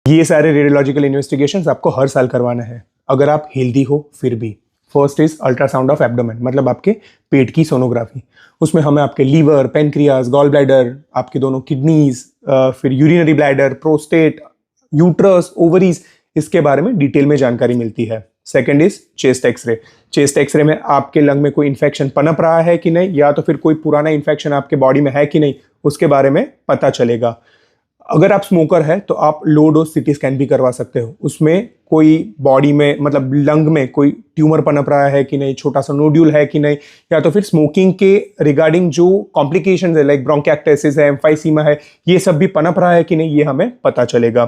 ये सारे radiological investigations आपको हर साल करवाना है अगर आप हेल्दी हो फिर भी। First is ultrasound of abdomen, मतलब आपके पेट की सोनोग्राफी। उसमें हमें आपके लीवर, पेनक्रियाज, गॉल ब्लैडर, आपके दोनों किडनीज, फिर urinary bladder, prostate, uterus, ovaries, इसके बारे में डिटेल में जानकारी मिलती है। Second is chest x-ray. Chest x-ray में आपके लंग में कोई इन्फेक्शन पनप रहा है कि नहीं, या तो फिर कोई पुराना इन्फेक्शन आपके बॉडी में है कि नहीं, उसके बारे में पता चलेगा। अगर आप स्मोकर है तो आप लो डोज सिटी स्कैन भी करवा सकते हो। उसमें कोई बॉडी में, मतलब लंग में कोई ट्यूमर पनप रहा है कि नहीं, छोटा सा नोड्यूल है कि नहीं, या तो फिर स्मोकिंग के रिगार्डिंग जो कॉम्प्लिकेशंस है लाइक ब्रोंकिएक्टासिस है, एम्फाइसीमा है, ये सब भी पनप रहा है कि नहीं, ये हमें पता चलेगा।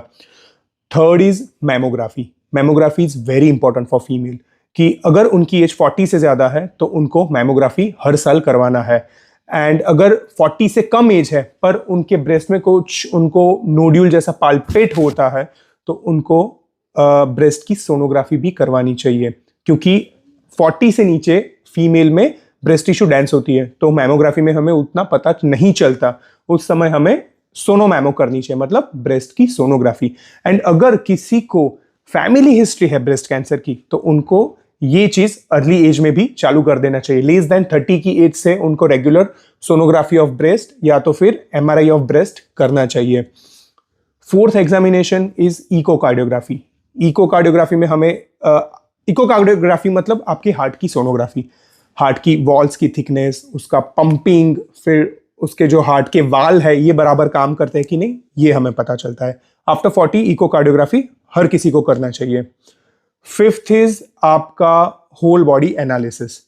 Third is mammography. Mammography is very important for female, कि अगर उनकी एज 40 से ज्यादा है तो उनको मैमोग्राफी हर साल करवाना है। एंड अगर 40 से कम एज है पर उनके ब्रेस्ट में कुछ उनको नोड्यूल जैसा पाल्पेट होता है तो उनको ब्रेस्ट की सोनोग्राफी भी करवानी चाहिए, क्योंकि 40 से नीचे फीमेल में ब्रेस्ट टिश्यू डेंस होती है, तो मैमोग्राफी में हमें उतना पता नहीं चलता। उस समय हमें सोनोमैमो करनी चाहिए, मतलब ब्रेस्ट की सोनोग्राफी। एंड अगर किसी को फैमिली हिस्ट्री है ब्रेस्ट कैंसर की तो उनको ये चीज अर्ली एज में भी चालू कर देना चाहिए। लेस देन 30 की एज से उनको रेगुलर सोनोग्राफी ऑफ ब्रेस्ट या तो फिर एमआरआई ऑफ ब्रेस्ट करना चाहिए। Fourth examination is echocardiography. Echocardiography में हमें इकोकार्डियोग्राफी मतलब आपकी हार्ट की सोनोग्राफी, हार्ट की वॉल्स की थिकनेस, उसका पंपिंग, फिर उसके जो हार्ट के वाल है ये बराबर काम करते हैं कि नहीं, ये हमें पता चलता है। आफ्टर 40 इकोकार्डियोग्राफी हर किसी को करना चाहिए। फिफ्थ इज आपका whole body analysis,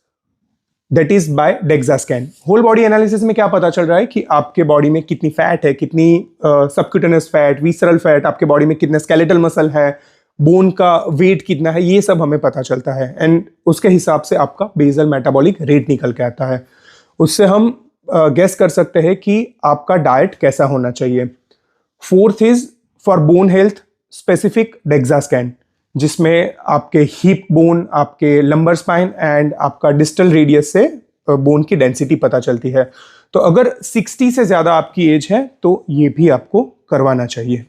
that is by DEXA scan. Whole body analysis में क्या पता चल रहा है कि आपके बॉडी में कितनी फैट है, कितनी सबक्यूटेनियस फैट, विसरल फैट, आपके बॉडी में कितने स्केलेटल मसल है, बोन का वेट कितना है, ये सब हमें पता चलता है। एंड उसके हिसाब से आपका बेसल मेटाबॉलिक रेट निकल के आता है। उससे हम गेस कर सकते हैं कि आपका डाइट कैसा होना चाहिए। Fourth is for bone health specific DEXA scan, जिसमें आपके हिप बोन, आपके लंबर स्पाइन एंड आपका डिस्टल रेडियस से बोन की डेंसिटी पता चलती है। तो अगर 60 से ज्यादा आपकी एज है तो ये भी आपको करवाना चाहिए।